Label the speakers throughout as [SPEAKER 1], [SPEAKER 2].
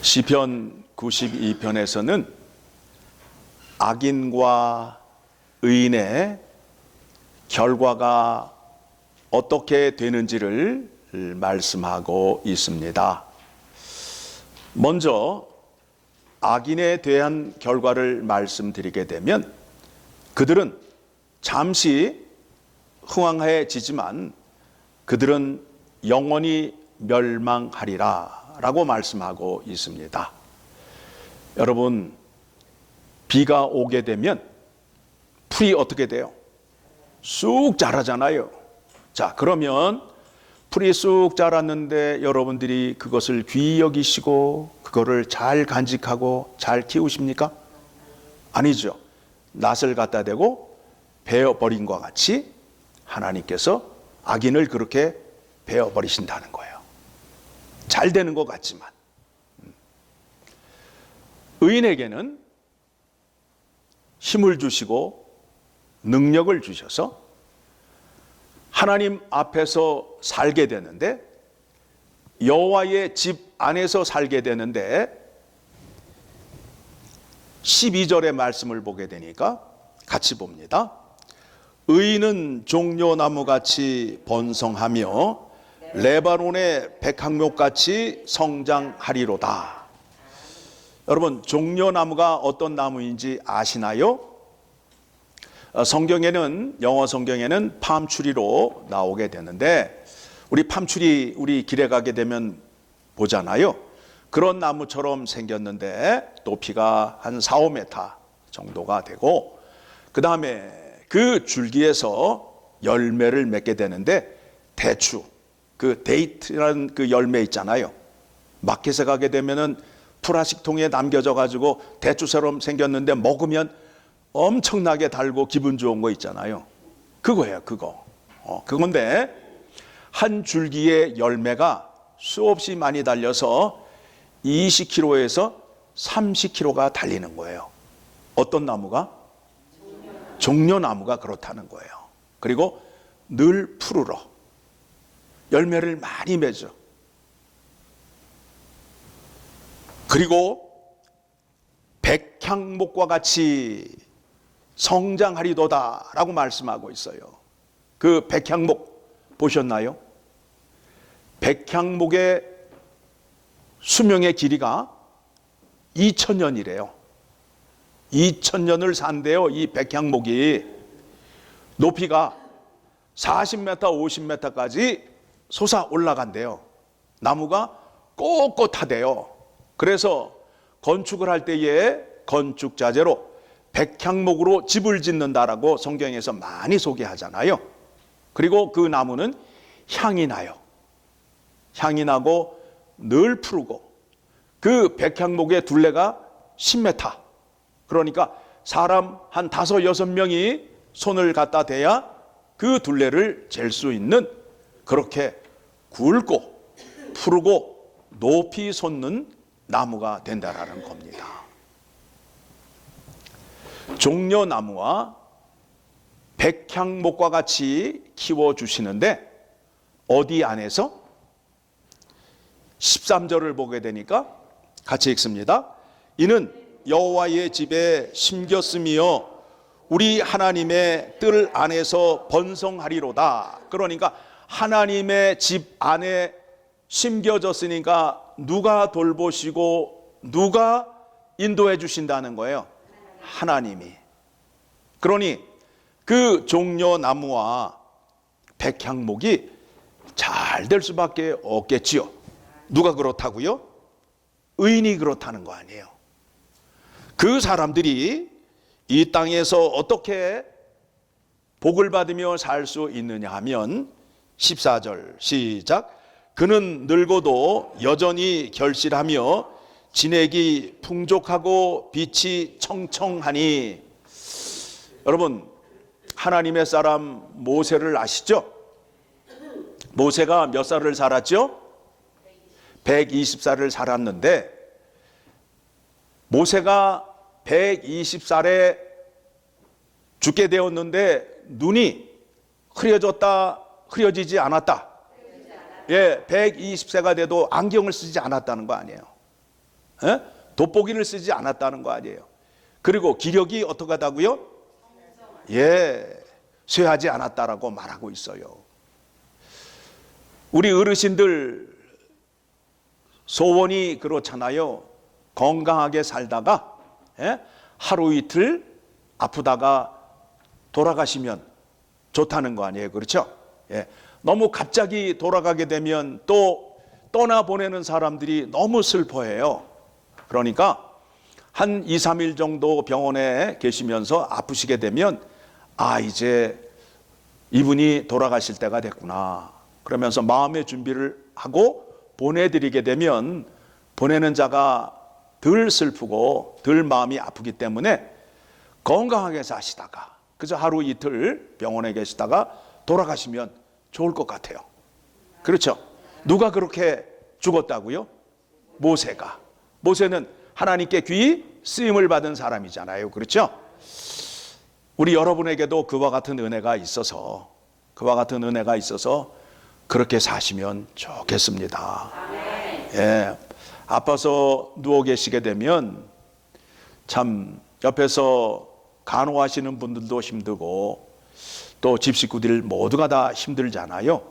[SPEAKER 1] 시편 92편에서는 악인과 의인의 결과가 어떻게 되는지를 말씀하고 있습니다. 먼저 악인에 대한 결과를 말씀드리게 되면 그들은 잠시 흥황해지지만 그들은 영원히 멸망하리라 라고 말씀하고 있습니다. 여러분, 비가 오게 되면 풀이 어떻게 돼요? 쑥 자라잖아요. 자, 그러면 풀이 쑥 자랐는데 여러분들이 그것을 귀히 여기시고 그거를 잘 간직하고 잘 키우십니까? 아니죠. 낫을 갖다 대고 베어버린 것과 같이 하나님께서 악인을 그렇게 베어버리신다는 거예요. 잘 되는 것 같지만. 의인에게는 힘을 주시고 능력을 주셔서 하나님 앞에서 살게 되는데, 여호와의 집 안에서 살게 되는데 12절의 말씀을 보게 되니까 같이 봅니다. 의인은 종려나무같이 번성하며 레바논의 백향목같이 성장하리로다. 여러분, 종려나무가 어떤 나무인지 아시나요? 성경에는, 영어 성경에는 팜트리로 나오게 되는데, 우리 팜트리 우리 길에 가게 되면 보잖아요. 그런 나무처럼 생겼는데 높이가 한 4, 5m 정도가 되고, 그 다음에 그 줄기에서 열매를 맺게 되는데, 대추, 그 데이트라는 그 열매 있잖아요. 마켓에 가게 되면은 플라스틱 통에 남겨져 가지고 대추처럼 생겼는데 먹으면 엄청나게 달고 기분 좋은 거 있잖아요. 그거예요, 그거. 그건데 한 줄기의 열매가 수없이 많이 달려서 20kg에서 30kg가 달리는 거예요. 어떤 나무가? 종려나무가 그렇다는 거예요. 그리고 늘 푸르러 열매를 많이 맺어. 그리고 백향목과 같이 성장하리도다 라고 말씀하고 있어요. 그 백향목 보셨나요? 백향목의 수명의 길이가 2000년이래요. 2000년을 산대요. 이 백향목이 높이가 40m, 50m까지 솟아 올라간대요. 나무가 꼿꼿하대요. 그래서 건축을 할 때에 건축 자재로 백향목으로 집을 짓는다라고 성경에서 많이 소개하잖아요. 그리고 그 나무는 향이 나요. 향이 나고 늘 푸르고, 그 백향목의 둘레가 10m. 그러니까 사람 한 5, 6명이 손을 갖다 대야 그 둘레를 잴 수 있는, 그렇게 굵고 푸르고 높이 솟는 나무가 된다라는 겁니다. 종려나무와 백향목과 같이 키워주시는데 어디 안에서? 13절을 보게 되니까 같이 읽습니다. 이는 여호와의 집에 심겼으며 우리 하나님의 뜰 안에서 번성하리로다. 그러니까 하나님의 집 안에 심겨졌으니까 누가 돌보시고 누가 인도해 주신다는 거예요? 하나님이. 그러니 그 종려나무와 백향목이 잘 될 수밖에 없겠지요. 누가 그렇다고요? 의인이 그렇다는 거 아니에요. 그 사람들이 이 땅에서 어떻게 복을 받으며 살 수 있느냐 하면 14절 시작. 그는 늙어도 여전히 결실하며 진액이 풍족하고 빛이 청청하니. 여러분, 하나님의 사람 모세를 아시죠? 모세가 몇 살을 살았죠? 120살을 살았는데, 모세가 120살에 죽게 되었는데 눈이 흐려졌다, 흐려지지 않았다. 예, 120세가 돼도 안경을 쓰지 않았다는 거 아니에요. 돋보기를 쓰지 않았다는 거 아니에요. 그리고 기력이 어떡하다고요? 쇠하지 않았다라고 말하고 있어요. 우리 어르신들 소원이 그렇잖아요. 건강하게 살다가 하루 이틀 아프다가 돌아가시면 좋다는 거 아니에요. 그렇죠? 너무 갑자기 돌아가게 되면 또 떠나보내는 사람들이 너무 슬퍼해요. 그러니까 한 2, 3일 정도 병원에 계시면서 아프시게 되면 이제 이분이 돌아가실 때가 됐구나. 그러면서 마음의 준비를 하고 보내드리게 되면 보내는 자가 덜 슬프고 덜 마음이 아프기 때문에 건강하게 사시다가 그저 하루 이틀 병원에 계시다가 돌아가시면 좋을 것 같아요. 그렇죠? 누가 그렇게 죽었다고요? 모세는 하나님께 귀히 쓰임을 받은 사람이잖아요. 그렇죠? 우리 여러분에게도 그와 같은 은혜가 있어서 그렇게 사시면 좋겠습니다. 아파서 누워 계시게 되면 참 옆에서 간호하시는 분들도 힘들고 또 집 식구들 모두가 다 힘들잖아요.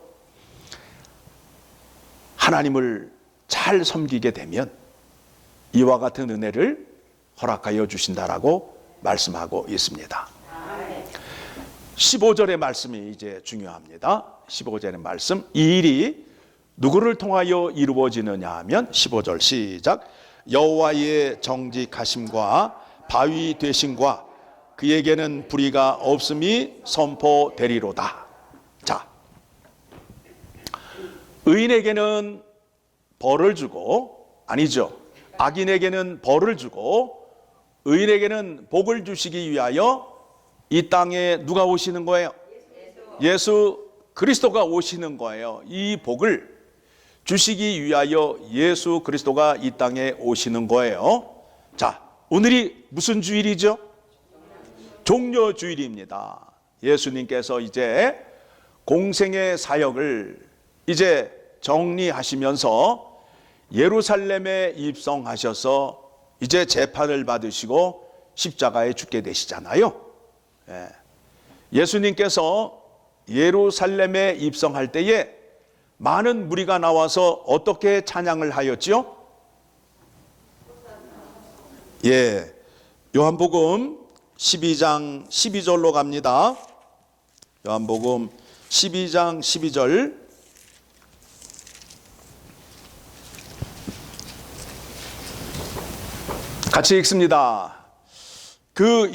[SPEAKER 1] 하나님을 잘 섬기게 되면 이와 같은 은혜를 허락하여 주신다라고 말씀하고 있습니다. 15절의 말씀이 이제 중요합니다. 15절의 말씀, 이 일이 누구를 통하여 이루어지느냐 하면 15절 시작. 여호와의 정직하심과 바위 되심과 그에게는 불의가 없음이 선포되리로다. 자, 의인에게는 벌을 주고, 아니죠, 악인에게는 벌을 주고 의인에게는 복을 주시기 위하여 이 땅에 누가 오시는 거예요? 예수 그리스도가 오시는 거예요. 이 복을 주시기 위하여 예수 그리스도가 이 땅에 오시는 거예요. 자, 오늘이 무슨 주일이죠? 종려주일입니다. 예수님께서 이제 공생의 사역을 이제 정리하시면서 예루살렘에 입성하셔서 이제 재판을 받으시고 십자가에 죽게 되시잖아요. 예수님께서 예루살렘에 입성할 때에 많은 무리가 나와서 어떻게 찬양을 하였지요? 요한복음 12장 12절로 갑니다. 요한복음 12장 12절. 같이 읽습니다. 그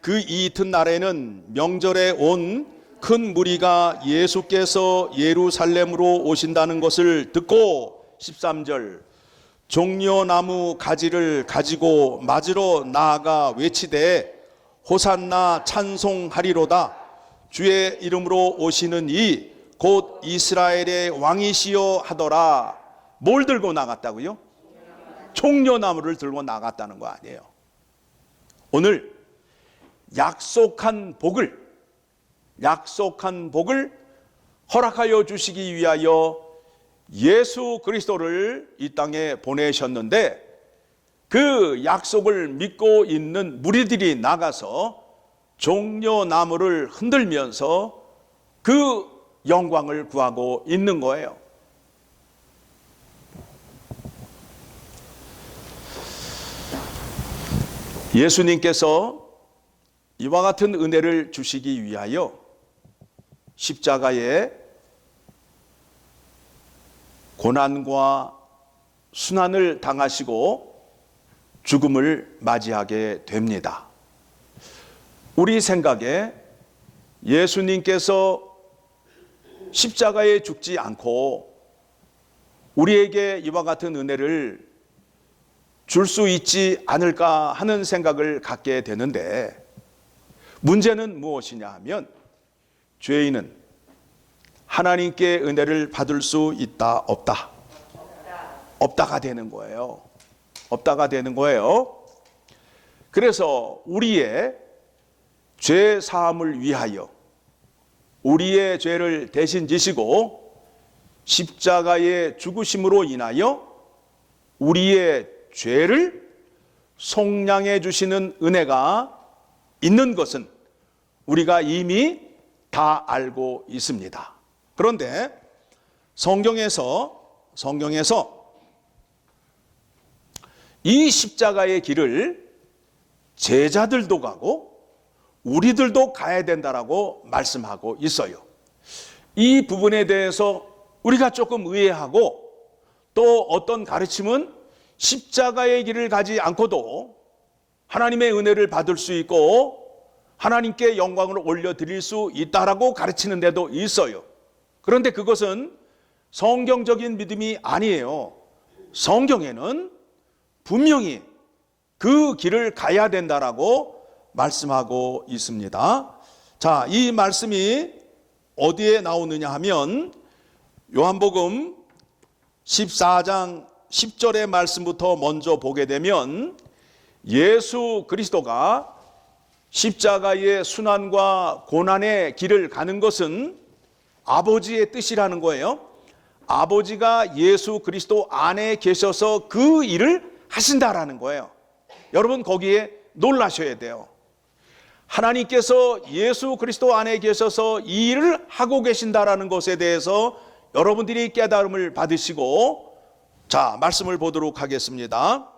[SPEAKER 1] 이튿날에는 명절에 온 큰 무리가 예수께서 예루살렘으로 오신다는 것을 듣고 13절 종려나무 가지를 가지고 맞으러 나아가 외치되 호산나 찬송하리로다. 주의 이름으로 오시는 이 곧 이스라엘의 왕이시여 하더라. 뭘 들고 나갔다고요? 종려나무를 들고 나갔다는 거 아니에요. 오늘 약속한 복을 허락하여 주시기 위하여 예수 그리스도를 이 땅에 보내셨는데 그 약속을 믿고 있는 무리들이 나가서 종려나무를 흔들면서 그 영광을 구하고 있는 거예요. 예수님께서 이와 같은 은혜를 주시기 위하여 십자가에 고난과 순환을 당하시고 죽음을 맞이하게 됩니다. 우리 생각에 예수님께서 십자가에 죽지 않고 우리에게 이와 같은 은혜를 줄 수 있지 않을까 하는 생각을 갖게 되는데 문제는 무엇이냐 하면 죄인은 하나님께 은혜를 받을 수 있다, 없다? 없다가 되는 거예요. 없다가 되는 거예요. 그래서 우리의 죄 사함을 위하여 우리의 죄를 대신 지시고 십자가의 죽으심으로 인하여 우리의 죄를 속량해 주시는 은혜가 있는 것은 우리가 이미 다 알고 있습니다. 그런데 성경에서 이 십자가의 길을 제자들도 가고 우리들도 가야 된다라고 말씀하고 있어요. 이 부분에 대해서 우리가 조금 의아하고, 또 어떤 가르침은 십자가의 길을 가지 않고도 하나님의 은혜를 받을 수 있고 하나님께 영광을 올려드릴 수 있다라고 가르치는 데도 있어요. 그런데 그것은 성경적인 믿음이 아니에요. 성경에는 분명히 그 길을 가야 된다라고 말씀하고 있습니다. 자, 이 말씀이 어디에 나오느냐 하면 요한복음 14장 10절의 말씀부터 먼저 보게 되면, 예수 그리스도가 십자가의 순환과 고난의 길을 가는 것은 아버지의 뜻이라는 거예요. 아버지가 예수 그리스도 안에 계셔서 그 일을 하신다라는 거예요. 여러분, 거기에 놀라셔야 돼요. 하나님께서 예수 그리스도 안에 계셔서 이 일을 하고 계신다라는 것에 대해서 여러분들이 깨달음을 받으시고, 자, 말씀을 보도록 하겠습니다.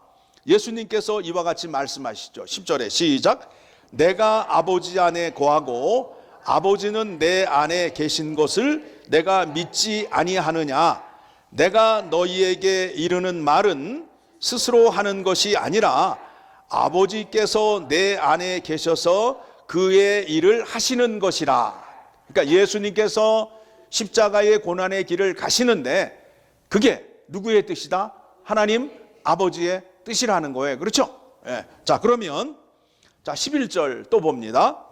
[SPEAKER 1] 예수님께서 이와 같이 말씀하시죠. 10절에 시작. 내가 아버지 안에 거하고 아버지는 내 안에 계신 것을 내가 믿지 아니하느냐. 내가 너희에게 이르는 말은 스스로 하는 것이 아니라 아버지께서 내 안에 계셔서 그의 일을 하시는 것이라. 그러니까 예수님께서 십자가의 고난의 길을 가시는데 그게 누구의 뜻이다? 하나님 아버지의 뜻이라는 거예요. 그렇죠? 예. 자, 그러면 11절 또 봅니다.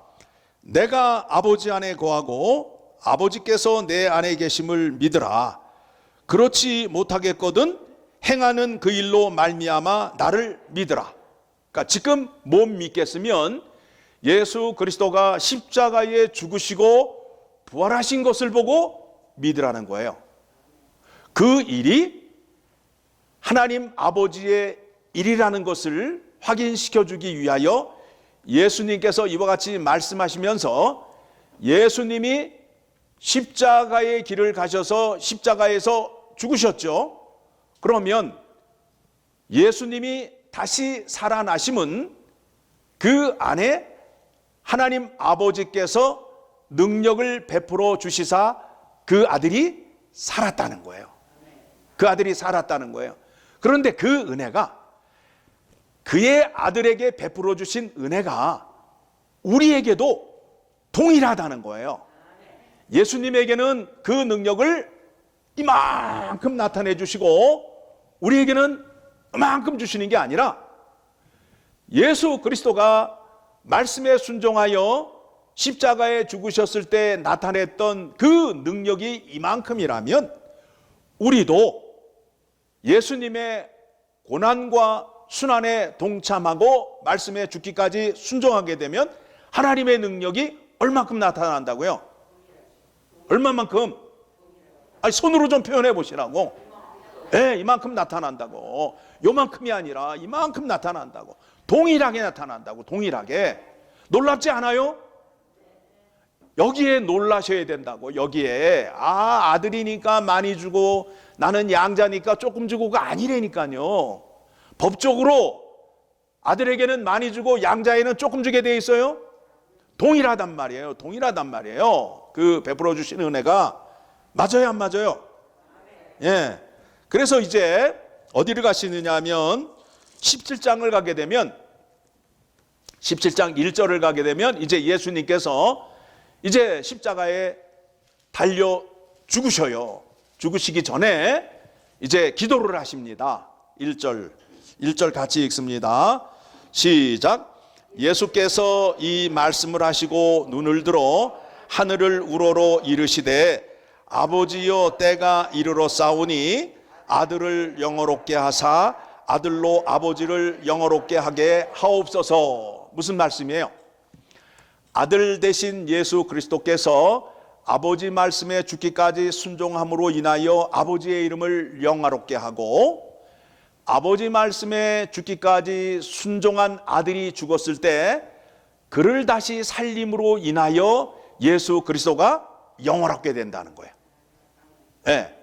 [SPEAKER 1] 내가 아버지 안에 거하고 아버지께서 내 안에 계심을 믿으라. 그렇지 못하겠거든 행하는 그 일로 말미암아 나를 믿으라. 그러니까 지금 못 믿겠으면 예수 그리스도가 십자가에 죽으시고 부활하신 것을 보고 믿으라는 거예요. 그 일이 하나님 아버지의 일이라는 것을 확인시켜 주기 위하여 예수님께서 이와 같이 말씀하시면서, 예수님이 십자가의 길을 가셔서 십자가에서 죽으셨죠. 그러면 예수님이 다시 살아나심은 그 안에 하나님 아버지께서 능력을 베풀어 주시사 그 아들이 살았다는 거예요. 그 아들이 살았다는 거예요. 그런데 그 은혜가, 그의 아들에게 베풀어 주신 은혜가 우리에게도 동일하다는 거예요. 예수님에게는 그 능력을 이만큼 나타내 주시고 우리에게는 이만큼 주시는 게 아니라, 예수 그리스도가 말씀에 순종하여 십자가에 죽으셨을 때 나타냈던 그 능력이 이만큼이라면 우리도 예수님의 고난과 순환에 동참하고 말씀에 죽기까지 순종하게 되면 하나님의 능력이 얼마큼 나타난다고요? 얼마만큼? 아니, 손으로 좀 표현해 보시라고. 네, 이만큼 나타난다고. 요만큼이 아니라 이만큼 나타난다고. 동일하게 나타난다고. 동일하게. 놀랍지 않아요? 여기에 놀라셔야 된다고. 여기에. 아들이니까 많이 주고 나는 양자니까 조금 주고가 아니라니까요. 법적으로 아들에게는 많이 주고 양자에는 조금 주게 돼 있어요. 동일하단 말이에요. 동일하단 말이에요. 그 베풀어 주신 은혜가. 맞아요, 안 맞아요? 예. 그래서 이제 어디를 가시느냐 하면 17장을 가게 되면, 17장 1절을 가게 되면 이제 예수님께서 이제 십자가에 달려 죽으셔요. 죽으시기 전에 이제 기도를 하십니다. 1절 같이 읽습니다. 시작. 예수께서 이 말씀을 하시고 눈을 들어 하늘을 우러러 이르시되, 아버지여 때가 이르러 싸우니 아들을 영화롭게 하사 아들로 아버지를 영화롭게 하게 하옵소서. 무슨 말씀이에요? 아들 대신 예수 그리스도께서 아버지 말씀에 죽기까지 순종함으로 인하여 아버지의 이름을 영화롭게 하고, 아버지 말씀에 죽기까지 순종한 아들이 죽었을 때 그를 다시 살림으로 인하여 예수 그리스도가 영원하게 된다는 거예요. 네.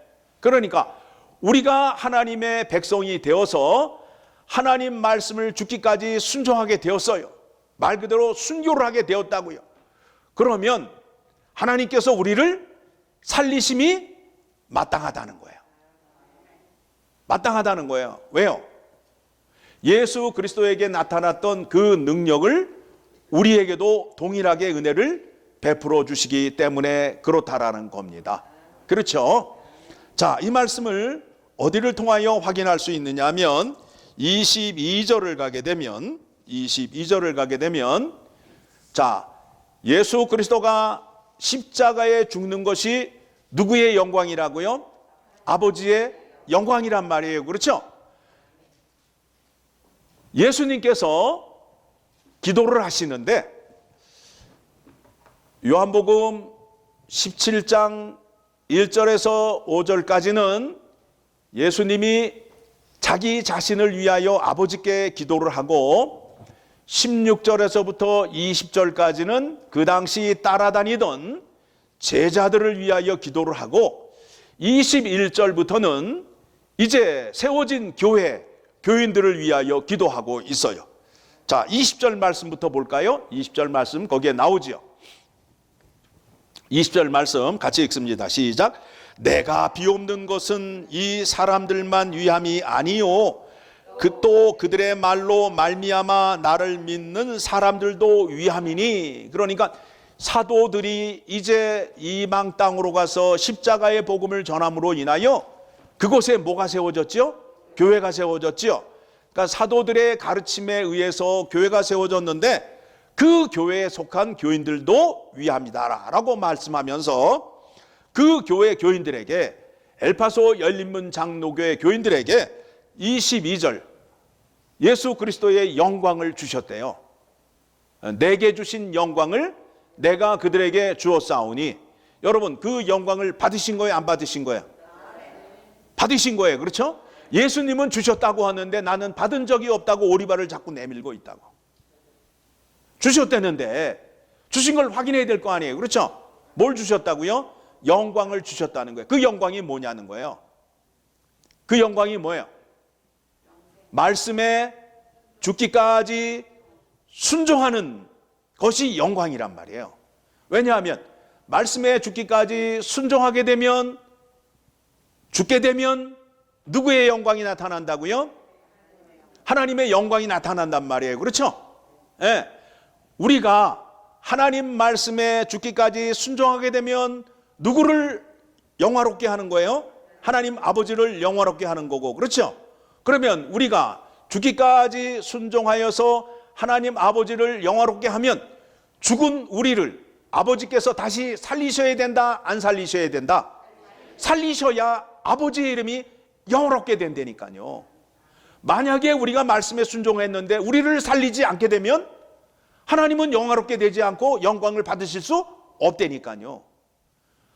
[SPEAKER 1] 그러니까 우리가 하나님의 백성이 되어서 하나님 말씀을 죽기까지 순종하게 되었어요. 말 그대로 순교를 하게 되었다고요. 그러면 하나님께서 우리를 살리심이 마땅하다는 거예요. 마땅하다는 거예요. 왜요? 예수 그리스도에게 나타났던 그 능력을 우리에게도 동일하게 은혜를 베풀어 주시기 때문에 그렇다라는 겁니다. 그렇죠? 자, 이 말씀을 어디를 통하여 확인할 수 있느냐 하면 22절을 가게 되면 자, 예수 그리스도가 십자가에 죽는 것이 누구의 영광이라고요? 아버지의 영광이란 말이에요. 그렇죠? 예수님께서 기도를 하시는데 요한복음 17장 1절에서 5절까지는 예수님이 자기 자신을 위하여 아버지께 기도를 하고 16절에서부터 20절까지는 그 당시 따라다니던 제자들을 위하여 기도를 하고 21절부터는 이제 세워진 교인들을 위하여 기도하고 있어요. 자, 20절 말씀부터 볼까요? 20절 말씀 거기에 나오지요. 20절 말씀 같이 읽습니다. 시작. 내가 비옵는 것은 이 사람들만 위함이 아니요 또 그들의 말로 말미암아 나를 믿는 사람들도 위함이니. 그러니까 사도들이 이제 이방 땅으로 가서 십자가의 복음을 전함으로 인하여 그곳에 뭐가 세워졌지요? 교회가 세워졌지요. 그러니까 사도들의 가르침에 의해서 교회가 세워졌는데 그 교회에 속한 교인들도 위함이다라고 말씀하면서 그 교회 교인들에게, 엘파소 열린문 장로교회 교인들에게 22절 예수 그리스도의 영광을 주셨대요. 내게 주신 영광을 내가 그들에게 주었사오니. 여러분, 그 영광을 받으신 거예요? 안 받으신 거예요? 받으신 거예요. 그렇죠? 예수님은 주셨다고 하는데 나는 받은 적이 없다고 오리발을 자꾸 내밀고 있다고. 주셨다는데 주신 걸 확인해야 될 거 아니에요. 그렇죠? 뭘 주셨다고요? 영광을 주셨다는 거예요. 그 영광이 뭐냐는 거예요. 그 영광이 뭐예요? 말씀에 죽기까지 순종하는 것이 영광이란 말이에요. 왜냐하면 말씀에 죽기까지 순종하게 되면, 죽게 되면 누구의 영광이 나타난다고요? 하나님의 영광이 나타난단 말이에요. 그렇죠? 예. 우리가 하나님 말씀에 죽기까지 순종하게 되면 누구를 영화롭게 하는 거예요? 하나님 아버지를 영화롭게 하는 거고. 그렇죠? 그러면 우리가 죽기까지 순종하여서 하나님 아버지를 영화롭게 하면 죽은 우리를 아버지께서 다시 살리셔야 된다, 안 살리셔야 된다? 살리셔야 아버지의 이름이 영화롭게 된다니까요. 만약에 우리가 말씀에 순종했는데 우리를 살리지 않게 되면 하나님은 영화롭게 되지 않고 영광을 받으실 수 없다니까요.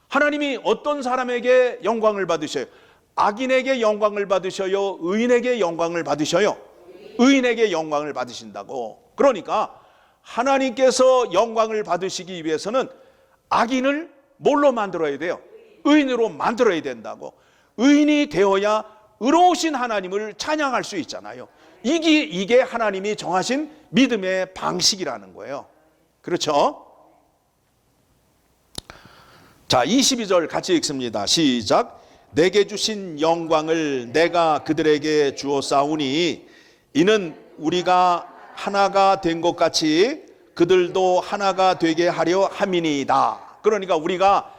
[SPEAKER 1] 하나님이 어떤 사람에게 영광을 받으셔요? 악인에게 영광을 받으셔요? 의인에게 영광을 받으셔요? 의인에게 영광을 받으신다고. 그러니까 하나님께서 영광을 받으시기 위해서는 악인을 뭘로 만들어야 돼요? 의인으로 만들어야 된다고. 의인이 되어야 의로우신 하나님을 찬양할 수 있잖아요. 이게 하나님이 정하신 믿음의 방식이라는 거예요. 그렇죠? 자, 22절 같이 읽습니다. 시작. 내게 주신 영광을 내가 그들에게 주었사오니 이는 우리가 하나가 된 것 같이 그들도 하나가 되게 하려 함이니이다. 그러니까 우리가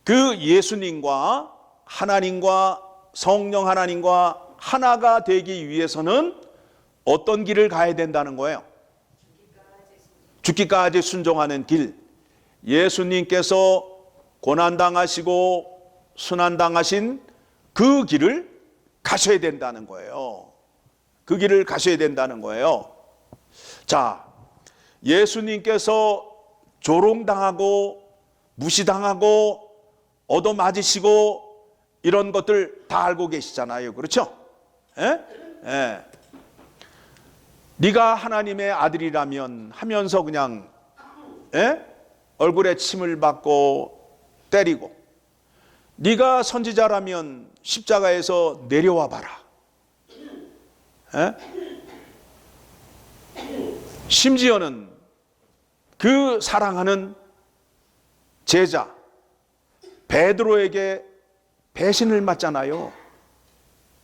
[SPEAKER 1] 그 예수님과 하나님과 성령 하나님과 하나가 되기 위해서는 어떤 길을 가야 된다는 거예요? 죽기까지 순종하는 길. 예수님께서 고난당하시고 순환당하신 그 길을 가셔야 된다는 거예요. 그 길을 가셔야 된다는 거예요. 자, 예수님께서 조롱당하고 무시당하고 얻어맞으시고 이런 것들 다 알고 계시잖아요. 그렇죠? 예? 예. 네가 하나님의 아들이라면 하면서 그냥 얼굴에 침을 받고 때리고, 네가 선지자라면 십자가에서 내려와 봐라. 심지어는 그 사랑하는 제자 베드로에게 배신을 맞잖아요.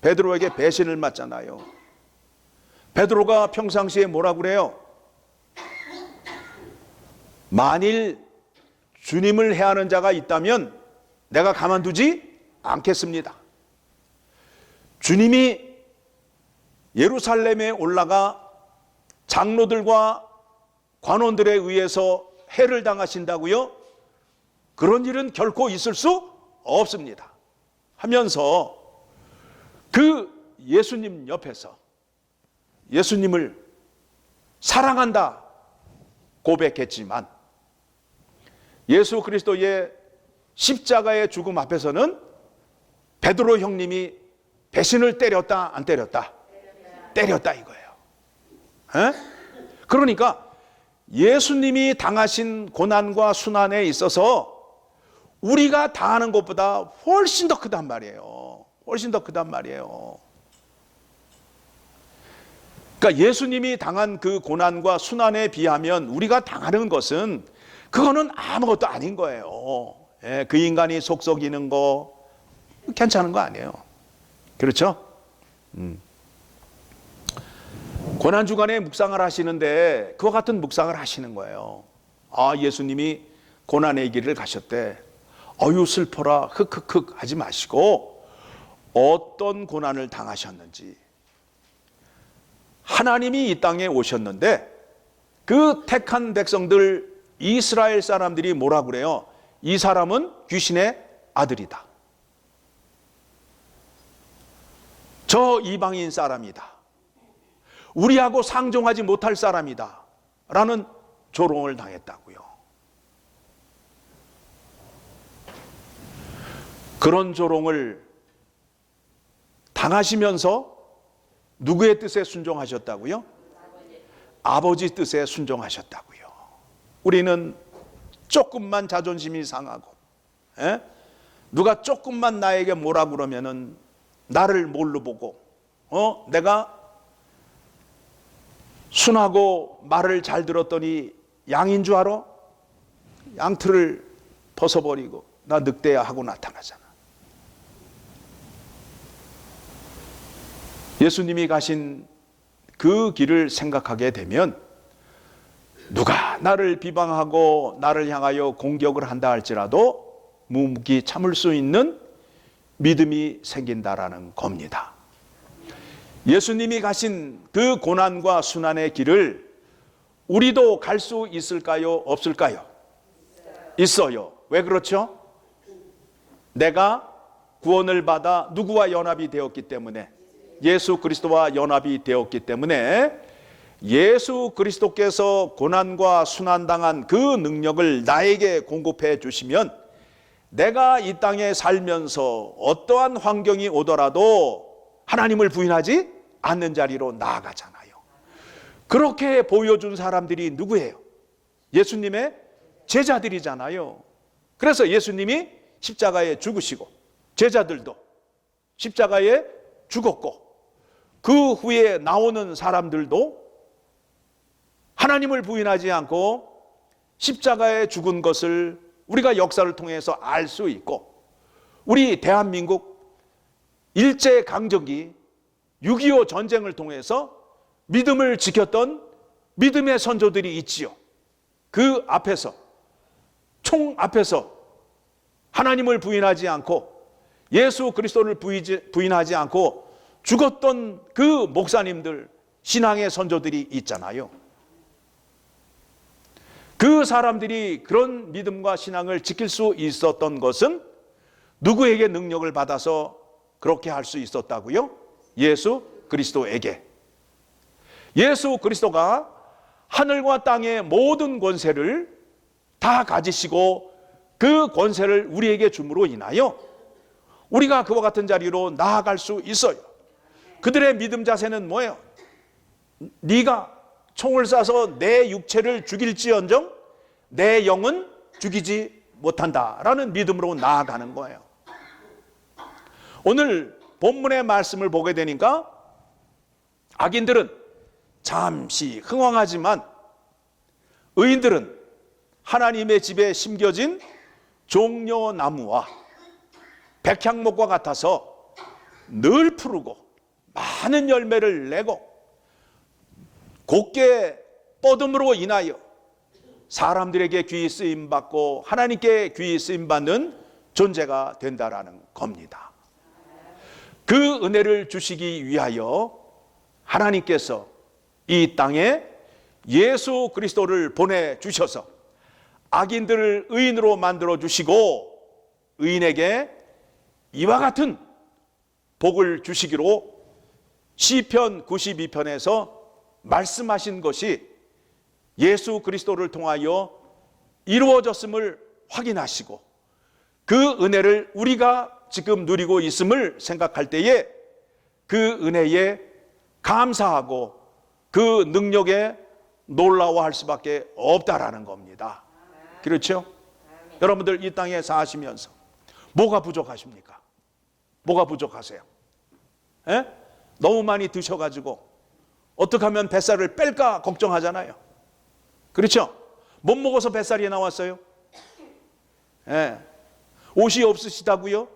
[SPEAKER 1] 베드로에게 배신을 맞잖아요. 베드로가 평상시에 뭐라 그래요? 만일 주님을 해하는 자가 있다면 내가 가만두지 않겠습니다. 주님이 예루살렘에 올라가 장로들과 관원들에 의해서 해를 당하신다고요? 그런 일은 결코 있을 수 없습니다 하면서 그 예수님 옆에서 예수님을 사랑한다 고백했지만, 예수 그리스도의 십자가의 죽음 앞에서는 베드로 형님이 배신을 때렸다 안 때렸다? 때렸다 이거예요. 그러니까 예수님이 당하신 고난과 순환에 있어서 우리가 당하는 것보다 훨씬 더 크단 말이에요. 훨씬 더 크단 말이에요. 그러니까 예수님이 당한 그 고난과 순환에 비하면 우리가 당하는 것은 그거는 아무것도 아닌 거예요. 그 인간이 속썩이는 거 괜찮은 거 아니에요. 그렇죠? 고난주간에 묵상을 하시는데 그와 같은 묵상을 하시는 거예요. 아, 예수님이 고난의 길을 가셨대. 어유 슬퍼라 흑흑흑 하지 마시고 어떤 고난을 당하셨는지, 하나님이 이 땅에 오셨는데 그 택한 백성들 이스라엘 사람들이 뭐라 그래요? 이 사람은 귀신의 아들이다. 저 이방인 사람이다. 우리하고 상종하지 못할 사람이다 라는 조롱을 당했다고요. 그런 조롱을 당하시면서 누구의 뜻에 순종하셨다고요? 아버지 뜻에 순종하셨다고요. 우리는 조금만 자존심이 상하고 누가 조금만 나에게 뭐라 그러면은 나를 뭘로 보고 내가 순하고 말을 잘 들었더니 양인 줄 알아? 양털을 벗어버리고 나 늑대야 하고 나타나잖아. 예수님이 가신 그 길을 생각하게 되면 누가 나를 비방하고 나를 향하여 공격을 한다 할지라도 묵묵히 참을 수 있는 믿음이 생긴다라는 겁니다. 예수님이 가신 그 고난과 순환의 길을 우리도 갈 수 있을까요? 없을까요? 있어요. 왜 그렇죠? 내가 구원을 받아 누구와 연합이 되었기 때문에, 예수 그리스도와 연합이 되었기 때문에 예수 그리스도께서 고난과 순환당한 그 능력을 나에게 공급해 주시면 내가 이 땅에 살면서 어떠한 환경이 오더라도 하나님을 부인하지 않는 자리로 나아가잖아요. 그렇게 보여준 사람들이 누구예요? 예수님의 제자들이잖아요. 그래서 예수님이 십자가에 죽으시고 제자들도 십자가에 죽었고 그 후에 나오는 사람들도 하나님을 부인하지 않고 십자가에 죽은 것을 우리가 역사를 통해서 알 수 있고, 우리 대한민국 일제강점기 6.25 전쟁을 통해서 믿음을 지켰던 믿음의 선조들이 있지요. 그 앞에서, 총 앞에서 하나님을 부인하지 않고 예수 그리스도를 부인하지 않고 죽었던 그 목사님들, 신앙의 선조들이 있잖아요. 그 사람들이 그런 믿음과 신앙을 지킬 수 있었던 것은 누구에게 능력을 받아서 그렇게 할 수 있었다고요? 예수 그리스도에게. 예수 그리스도가 하늘과 땅의 모든 권세를 다 가지시고 그 권세를 우리에게 줌으로 인하여 우리가 그와 같은 자리로 나아갈 수 있어요. 그들의 믿음 자세는 뭐예요? 네가 총을 쏴서 내 육체를 죽일지언정 내 영은 죽이지 못한다라는 믿음으로 나아가는 거예요. 오늘 본문의 말씀을 보게 되니까 악인들은 잠시 흥황하지만 의인들은 하나님의 집에 심겨진 종려나무와 백향목과 같아서 늘 푸르고 많은 열매를 내고 곱게 뻗음으로 인하여 사람들에게 귀히 쓰임받고 하나님께 귀히 쓰임받는 존재가 된다라는 겁니다. 그 은혜를 주시기 위하여 하나님께서 이 땅에 예수 그리스도를 보내주셔서 악인들을 의인으로 만들어 주시고 의인에게 이와 같은 복을 주시기로 시편 92편에서 말씀하신 것이 예수 그리스도를 통하여 이루어졌음을 확인하시고 그 은혜를 우리가 지금 누리고 있음을 생각할 때에 그 은혜에 감사하고 그 능력에 놀라워할 수밖에 없다라는 겁니다. 그렇죠? 여러분들 이 땅에 사시면서 뭐가 부족하십니까? 뭐가 부족하세요? 에? 너무 많이 드셔가지고 어떻게 하면 뱃살을 뺄까 걱정하잖아요. 그렇죠? 못 먹어서 뱃살이 나왔어요. 예. 옷이 없으시다고요?